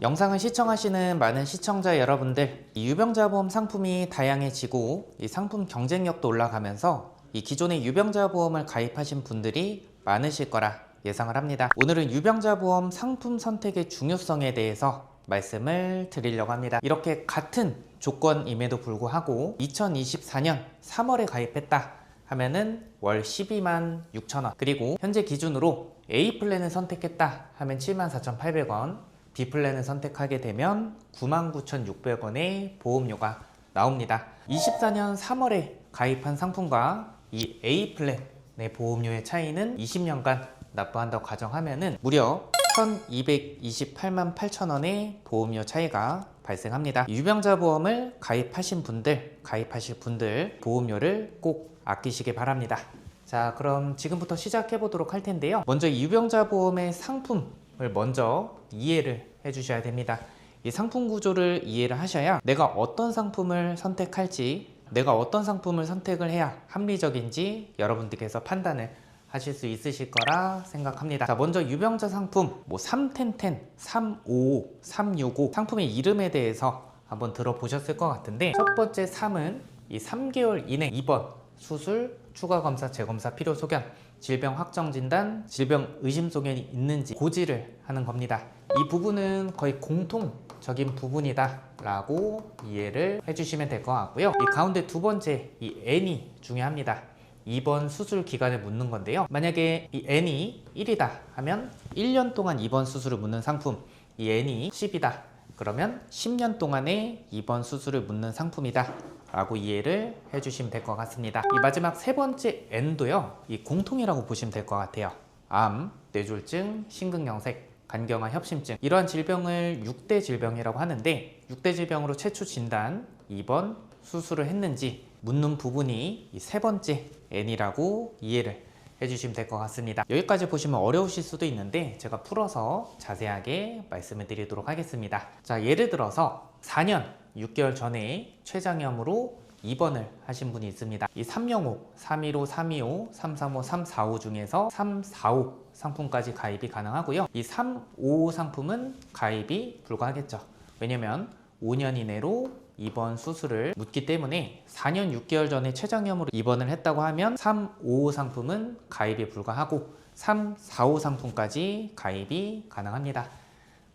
영상을 시청하시는 많은 시청자 여러분들, 이 유병자보험 상품이 다양해지고 이 상품 경쟁력도 올라가면서 이 기존의 유병자보험을 가입하신 분들이 많으실 거라 예상을 합니다. 오늘은 유병자보험 상품 선택의 중요성에 대해서 말씀을 드리려고 합니다. 이렇게 같은 조건임에도 불구하고 2024년 3월에 가입했다 하면은 월 12만 6천원, 그리고 현재 기준으로 A 플랜을 선택했다 하면 74,800원, B 플랜을 선택하게 되면 99,600원의 보험료가 나옵니다. 24년 3월에 가입한 상품과 이 A 플랜의 보험료의 차이는 20년간 납부한다고 가정하면은 무려 1,228만 8천원의 보험료 차이가 발생합니다. 유병자 보험을 가입하실 분들 보험료를 꼭 아끼시기 바랍니다. 자, 그럼 지금부터 시작해 보도록 할 텐데요. 먼저 이 유병자 보험의 상품을 먼저 이해를 해 주셔야 됩니다. 이 상품 구조를 이해를 하셔야 내가 어떤 상품을 선택할지, 내가 어떤 상품을 선택을 해야 합리적인지 여러분들께서 판단을 하실 수 있으실 거라 생각합니다. 자, 먼저 유병자 상품 31010, 355, 365 상품의 이름에 대해서 한번 들어보셨을 것 같은데, 첫 번째 3은 이 3개월 이내 입원, 수술, 추가 검사, 재검사 필요 소견, 질병 확정 진단, 질병 의심 소견이 있는지 고지를 하는 겁니다. 이 부분은 거의 공통적인 부분이다 라고 이해를 해주시면 될 것 같고요. 이 가운데 두 번째 이 N이 중요합니다. 입원 수술 기간을 묻는 건데요. 만약에 이 N이 1이다 하면 1년 동안 입원 수술을 묻는 상품, 이 N이 10이다 그러면 10년 동안의 입원 수술을 묻는 상품이다 라고 이해를 해주시면 될 것 같습니다. 이 마지막 세 번째 N도요, 이 공통이라고 보시면 될 것 같아요. 암, 뇌졸중, 심근경색, 간경화 협심증, 이러한 질병을 6대 질병이라고 하는데, 6대 질병으로 최초 진단, 입원, 수술을 했는지 묻는 부분이 이 세 번째 N이라고 이해를 해주시면 될 것 같습니다. 여기까지 보시면 어려우실 수도 있는데 제가 풀어서 자세하게 말씀을 드리도록 하겠습니다. 자, 예를 들어서 4년 6개월 전에 췌장염으로 입원을 하신 분이 있습니다. 이 305, 315, 325, 335, 345 중에서 345 상품까지 가입이 가능하고요. 이 355 상품은 가입이 불가하겠죠. 왜냐면 5년 이내로 입원 수술을 묻기 때문에 4년 6개월 전에 췌장염으로 입원을 했다고 하면 355 상품은 가입이 불가하고 345 상품까지 가입이 가능합니다.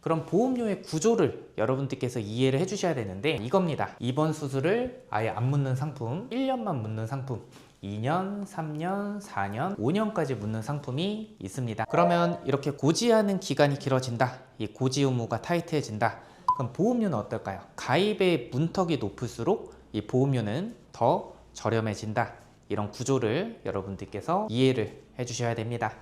그럼 보험료의 구조를 여러분들께서 이해를 해주셔야 되는데 이겁니다. 입원 수술을 아예 안 묻는 상품, 1년만 묻는 상품, 2년, 3년, 4년, 5년까지 묻는 상품이 있습니다. 그러면 이렇게 고지하는 기간이 길어진다, 이 고지 의무가 타이트해진다, 그럼 보험료는 어떨까요? 가입의 문턱이 높을수록 이 보험료는 더 저렴해진다. 이런 구조를 여러분들께서 이해를 해주셔야 됩니다.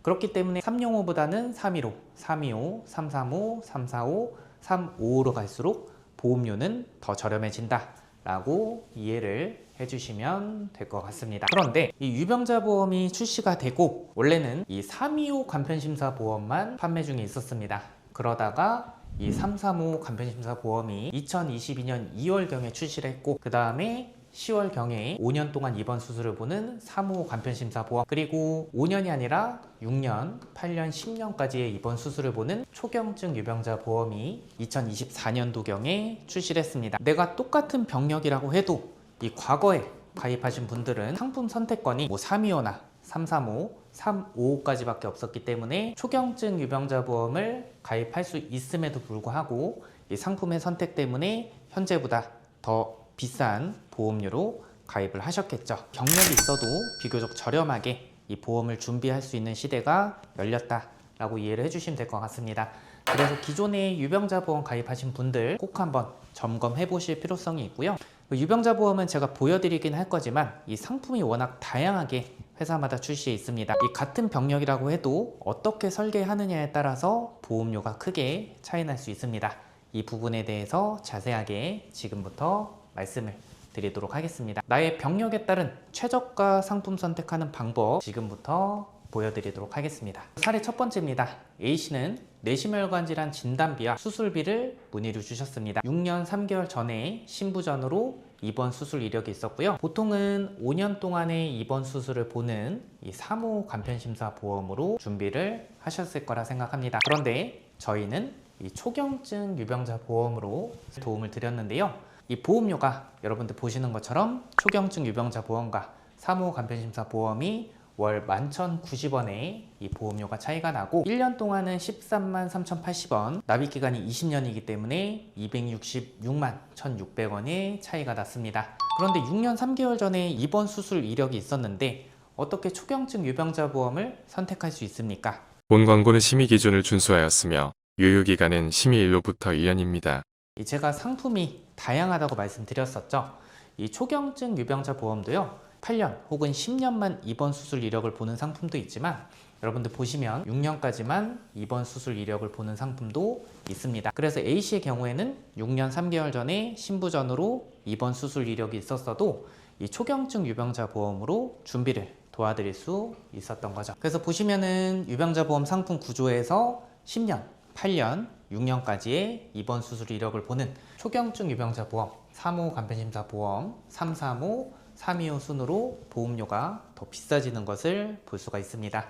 그렇기 때문에 305보다는 315, 325, 335, 345, 355로 갈수록 보험료는 더 저렴해진다 라고 이해를 해주시면 될 것 같습니다. 그런데 이 유병자 보험이 출시가 되고 원래는 이 325 간편심사 보험만 판매 중에 있었습니다. 그러다가 이 335 간편심사 보험이 2022년 2월경에 출시를 했고, 그 다음에 10월경에 5년 동안 입원 수술을 보는 355 간편심사 보험, 그리고 5년이 아니라 6년, 8년, 10년까지의 입원 수술을 보는 초경증 유병자 보험이 2024년도경에 출시를 했습니다. 내가 똑같은 병력이라고 해도 이 과거에 가입하신 분들은 상품 선택권이 325나 335, 355까지밖에 없었기 때문에 초경증 유병자 보험을 가입할 수 있음에도 불구하고 이 상품의 선택 때문에 현재보다 더 비싼 보험료로 가입을 하셨겠죠. 경력이 있어도 비교적 저렴하게 이 보험을 준비할 수 있는 시대가 열렸다라고 이해를 해주시면 될 것 같습니다. 그래서 기존에 유병자 보험 가입하신 분들 꼭 한번 점검해 보실 필요성이 있고요. 유병자 보험은 제가 보여드리긴 할 거지만 이 상품이 워낙 다양하게 회사마다 출시해 있습니다. 이 같은 병력이라고 해도 어떻게 설계하느냐에 따라서 보험료가 크게 차이 날 수 있습니다. 이 부분에 대해서 자세하게 지금부터 말씀을 드리도록 하겠습니다. 나의 병력에 따른 최저가 상품 선택하는 방법 지금부터 보여드리도록 하겠습니다. 사례 첫 번째입니다. A씨는 내시혈관 질환 진단비와 수술비를 문의를 주셨습니다. 6년 3개월 전에 신부전으로 입원 수술 이력이 있었고요. 보통은 5년 동안의 입원 수술을 보는 이 3호 간편심사 보험으로 준비를 하셨을 거라 생각합니다. 그런데 저희는 이 초경증 유병자 보험으로 도움을 드렸는데요. 이 보험료가 여러분들 보시는 것처럼 초경증 유병자 보험과 사무 간편심사 보험이 월 11,090원의 이 보험료가 차이가 나고 1년 동안은 13만 3,080원, 납입기간이 20년이기 때문에 266만 1,600원의 차이가 났습니다. 그런데 6년 3개월 전에 입원 수술 이력이 있었는데 어떻게 초경증 유병자 보험을 선택할 수 있습니까? 본 광고는 심의 기준을 준수하였으며 유효기간은 심의일로부터 1년입니다. 제가 상품이 다양하다고 말씀드렸었죠. 이 초경증 유병자 보험도요, 8년 혹은 10년만 입원 수술 이력을 보는 상품도 있지만 여러분들 보시면 6년까지만 입원 수술 이력을 보는 상품도 있습니다. 그래서 A씨의 경우에는 6년 3개월 전에 신부전으로 입원 수술 이력이 있었어도 이 초경증 유병자 보험으로 준비를 도와드릴 수 있었던 거죠. 그래서 보시면은 유병자 보험 상품 구조에서 10년, 8년, 6년까지의 입원 수술 이력을 보는 초경증 유병자 보험, 3호 간편심사 보험, 335, 325 순으로 보험료가 더 비싸지는 것을 볼 수가 있습니다.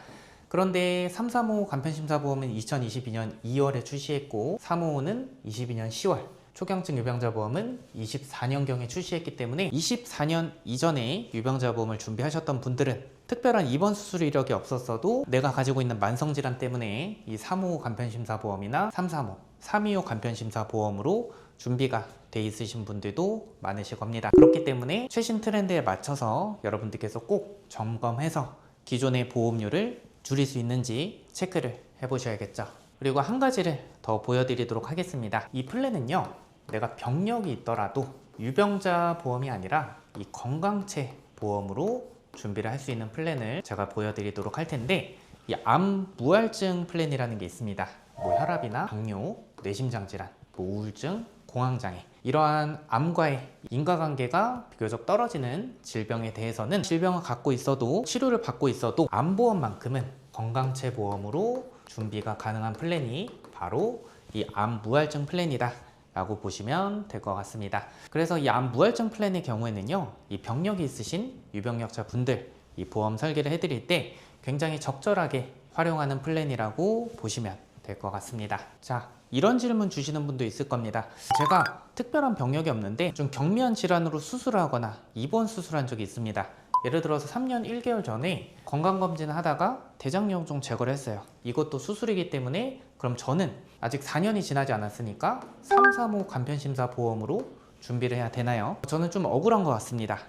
그런데 335 간편심사 보험은 2022년 2월에 출시했고 355는 22년 10월, 초경증 유병자 보험은 24년경에 출시했기 때문에 24년 이전에 유병자 보험을 준비하셨던 분들은 특별한 입원 수술 이력이 없었어도 내가 가지고 있는 만성질환 때문에 이 355 간편심사 보험이나 335, 325 간편심사 보험으로 준비가 돼 있으신 분들도 많으실 겁니다. 그렇기 때문에 최신 트렌드에 맞춰서 여러분들께서 꼭 점검해서 기존의 보험료를 줄일 수 있는지 체크를 해보셔야겠죠. 그리고 한 가지를 더 보여드리도록 하겠습니다. 이 플랜은요, 내가 병력이 있더라도 유병자 보험이 아니라 이 건강체 보험으로 준비를 할 수 있는 플랜을 제가 보여드리도록 할 텐데, 이 암 무활증 플랜이라는 게 있습니다. 뭐 혈압이나 당뇨, 뇌심장 질환, 뭐 우울증, 공황장애, 이러한 암과의 인과관계가 비교적 떨어지는 질병에 대해서는 질병을 갖고 있어도 치료를 받고 있어도 암보험만큼은 건강체 보험으로 준비가 가능한 플랜이 바로 이 암 무활증 플랜이다 라고 보시면 될 것 같습니다. 그래서 이 암 무활증 플랜의 경우에는요, 이 병력이 있으신 유병력자 분들 이 보험 설계를 해드릴 때 굉장히 적절하게 활용하는 플랜이라고 보시면 될 것 같습니다. 자, 이런 질문 주시는 분도 있을 겁니다. 제가 특별한 병력이 없는데 좀 경미한 질환으로 수술을 하거나 입원 수술한 적이 있습니다. 예를 들어서 3년 1개월 전에 건강검진을 하다가 대장염종 제거를 했어요. 이것도 수술이기 때문에 그럼 저는 아직 4년이 지나지 않았으니까 335 간편심사 보험으로 준비를 해야 되나요? 저는 좀 억울한 것 같습니다.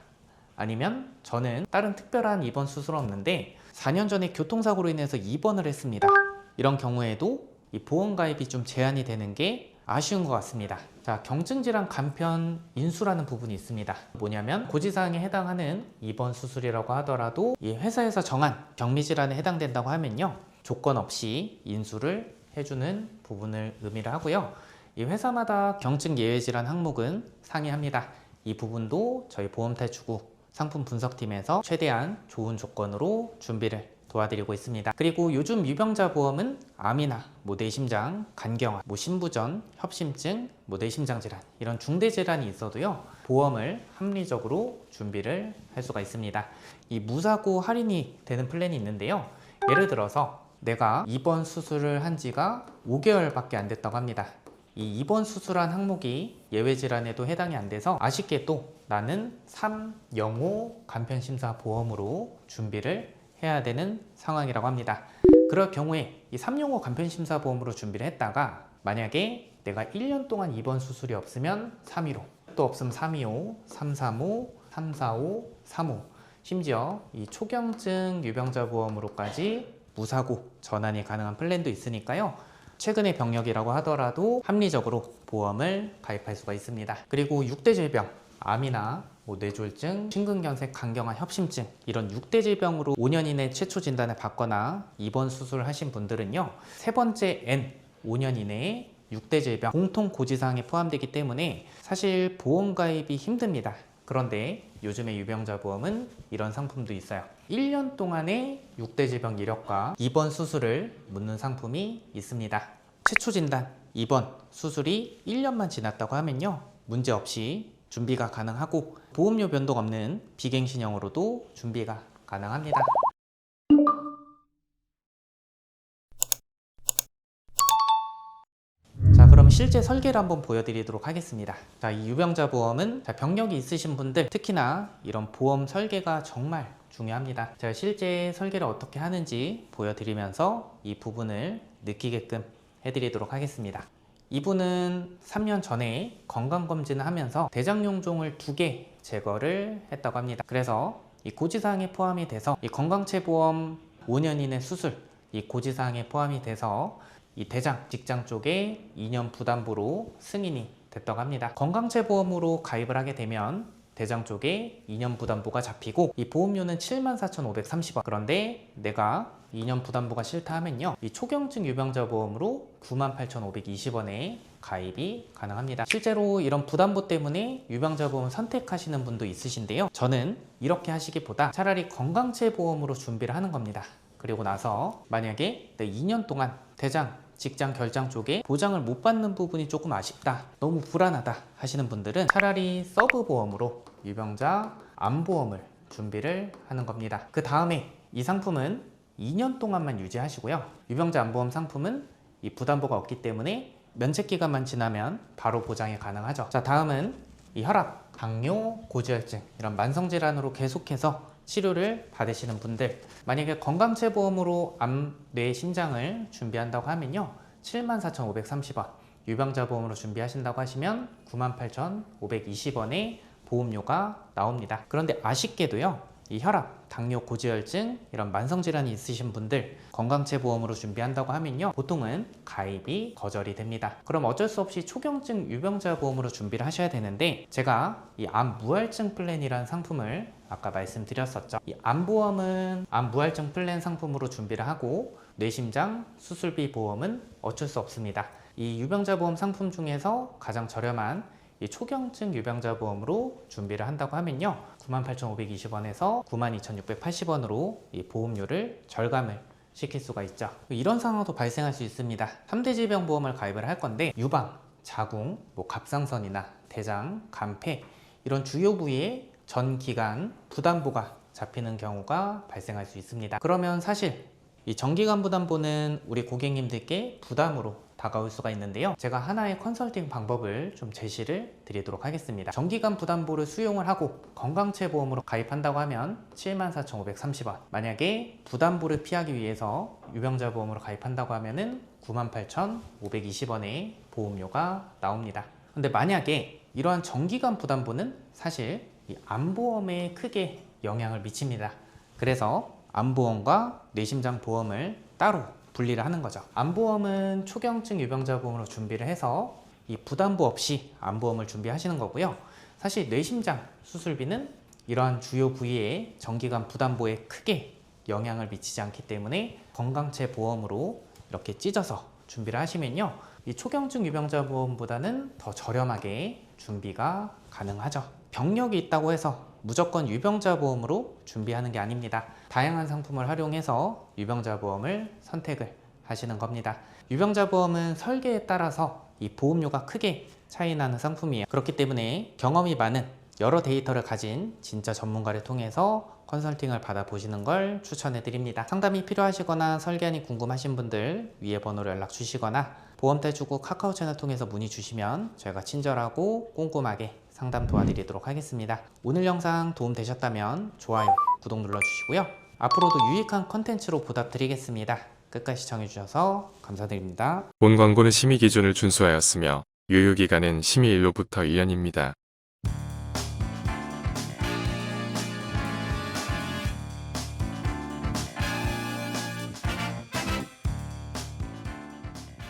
아니면 저는 다른 특별한 입원 수술은 없는데 4년 전에 교통사고로 인해서 입원을 했습니다. 이런 경우에도 이 보험 가입이 좀 제한이 되는 게 아쉬운 것 같습니다. 자, 경증질환 간편 인수라는 부분이 있습니다. 뭐냐면 고지사항에 해당하는 입원 수술이라고 하더라도 이 회사에서 정한 경미질환에 해당된다고 하면요, 조건 없이 인수를 해주는 부분을 의미를 하고요. 이 회사마다 경증 예외질환 항목은 상이합니다. 이 부분도 저희 보험탈출구 상품 분석팀에서 최대한 좋은 조건으로 준비를 도와드리고 있습니다. 그리고 요즘 유병자 보험은 암이나 뭐 뇌심장, 간경화, 뭐 신부전, 협심증, 뭐 뇌심장 질환, 이런 중대 질환이 있어도요, 보험을 합리적으로 준비를 할 수가 있습니다. 이 무사고 할인이 되는 플랜이 있는데요, 예를 들어서 내가 입원 수술을 한 지가 5개월밖에 안 됐다고 합니다. 이 입원 수술한 항목이 예외 질환에도 해당이 안 돼서 아쉽게도 나는 305 간편심사 보험으로 준비를 해야 되는 상황이라고 합니다. 그럴 경우에 이 305 간편심사 보험으로 준비를 했다가 만약에 내가 1년 동안 입원 수술이 없으면 315, 또 없으면 325, 335, 345, 35, 심지어 이 초경증 유병자 보험으로까지 무사고 전환이 가능한 플랜도 있으니까요, 최근의 병력이라고 하더라도 합리적으로 보험을 가입할 수가 있습니다. 그리고 6대 질병, 암이나 뭐 뇌졸중, 심근경색, 간경화, 협심증, 이런 6대 질병으로 5년 이내 최초 진단을 받거나 입원 수술을 하신 분들은요, 세 번째 N 5년 이내에 6대 질병 공통 고지사항에 포함되기 때문에 사실 보험 가입이 힘듭니다. 그런데 요즘의 유병자 보험은 이런 상품도 있어요. 1년 동안의 6대 질병 이력과 입원 수술을 묻는 상품이 있습니다. 최초 진단, 입원, 수술이 1년만 지났다고 하면요, 문제없이 준비가 가능하고 보험료 변동 없는 비갱신형으로도 준비가 가능합니다. 실제 설계를 한번 보여드리도록 하겠습니다. 자, 이 유병자 보험은 병력이 있으신 분들, 특히나 이런 보험 설계가 정말 중요합니다. 제가 실제 설계를 어떻게 하는지 보여드리면서 이 부분을 느끼게끔 해드리도록 하겠습니다. 이분은 3년 전에 건강검진을 하면서 대장용종을 2개 제거를 했다고 합니다. 그래서 이 고지사항에 포함이 돼서 이 건강체보험 5년 이내 수술, 이 고지사항에 포함이 돼서 이 대장, 직장 쪽에 2년 부담보로 승인이 됐다고 합니다. 건강체보험으로 가입을 하게 되면 대장 쪽에 2년 부담보가 잡히고 이 보험료는 74,530원. 그런데 내가 2년 부담보가 싫다 하면요, 이 초경증 유병자 보험으로 98,520원에 가입이 가능합니다. 실제로 이런 부담보 때문에 유병자 보험 선택하시는 분도 있으신데요, 저는 이렇게 하시기보다 차라리 건강체 보험으로 준비를 하는 겁니다. 그리고 나서 만약에 2년 동안 대장, 직장 결장 쪽에 보장을 못 받는 부분이 조금 아쉽다, 너무 불안하다 하시는 분들은 차라리 서브 보험으로 유병자 암보험을 준비를 하는 겁니다. 그 다음에 이 상품은 2년 동안만 유지하시고요, 유병자 암보험 상품은 이 부담보가 없기 때문에 면책 기간만 지나면 바로 보장이 가능하죠. 자, 다음은 이 혈압, 당뇨, 고지혈증 이런 만성질환으로 계속해서 치료를 받으시는 분들, 만약에 건강체보험으로 암, 뇌, 심장을 준비한다고 하면요 74,530원, 유병자 보험으로 준비하신다고 하시면 98,520원의 보험료가 나옵니다. 그런데 아쉽게도요, 이 혈압, 당뇨, 고지혈증 이런 만성질환이 있으신 분들 건강체보험으로 준비한다고 하면요 보통은 가입이 거절이 됩니다. 그럼 어쩔 수 없이 초경증 유병자 보험으로 준비를 하셔야 되는데, 제가 이 암무할증 플랜이라는 상품을 아까 말씀드렸었죠. 이 암보험은 암무할증 플랜 상품으로 준비를 하고 뇌심장 수술비 보험은 어쩔 수 없습니다. 이 유병자 보험 상품 중에서 가장 저렴한 이 초경증 유병자 보험으로 준비를 한다고 하면요 98,520원에서 92,680원으로 이 보험료를 절감을 시킬 수가 있죠. 이런 상황도 발생할 수 있습니다. 3대 질병보험을 가입을 할 건데 유방, 자궁, 갑상선이나 대장, 간, 폐 이런 주요 부위에 전 기간 부담보가 잡히는 경우가 발생할 수 있습니다. 그러면 사실 이 전기간 부담보는 우리 고객님들께 부담으로 다가올 수가 있는데요, 제가 하나의 컨설팅 방법을 좀 제시를 드리도록 하겠습니다. 전기간 부담보를 수용을 하고 건강체보험으로 가입한다고 하면 74,530원, 만약에 부담보를 피하기 위해서 유병자 보험으로 가입한다고 하면은 98,520원의 보험료가 나옵니다. 근데 만약에 이러한 전기간 부담보는 사실 이 암보험에 크게 영향을 미칩니다. 그래서 암보험과 뇌심장 보험을 따로 분리를 하는 거죠. 암보험은 초경증 유병자 보험으로 준비를 해서 이 부담보 없이 암보험을 준비하시는 거고요, 사실 뇌심장 수술비는 이러한 주요 부위에 전기간 부담보에 크게 영향을 미치지 않기 때문에 건강체 보험으로 이렇게 찢어서 준비를 하시면요 이 초경증 유병자 보험보다는 더 저렴하게 준비가 가능하죠. 병력이 있다고 해서 무조건 유병자 보험으로 준비하는 게 아닙니다. 다양한 상품을 활용해서 유병자 보험을 선택을 하시는 겁니다. 유병자 보험은 설계에 따라서 이 보험료가 크게 차이 나는 상품이에요. 그렇기 때문에 경험이 많은 여러 데이터를 가진 진짜 전문가를 통해서 컨설팅을 받아보시는 걸 추천해 드립니다. 상담이 필요하시거나 설계안이 궁금하신 분들 위에 번호로 연락 주시거나 보험탈주국 카카오 채널 통해서 문의 주시면 저희가 친절하고 꼼꼼하게 상담 도와드리도록 하겠습니다. 오늘 영상 도움 되셨다면 좋아요, 구독 눌러주시고요. 앞으로도 유익한 컨텐츠로 보답드리겠습니다. 끝까지 시청해주셔서 감사드립니다. 본 광고는 심의 기준을 준수하였으며 유효기간은 심의 일로부터 1년입니다.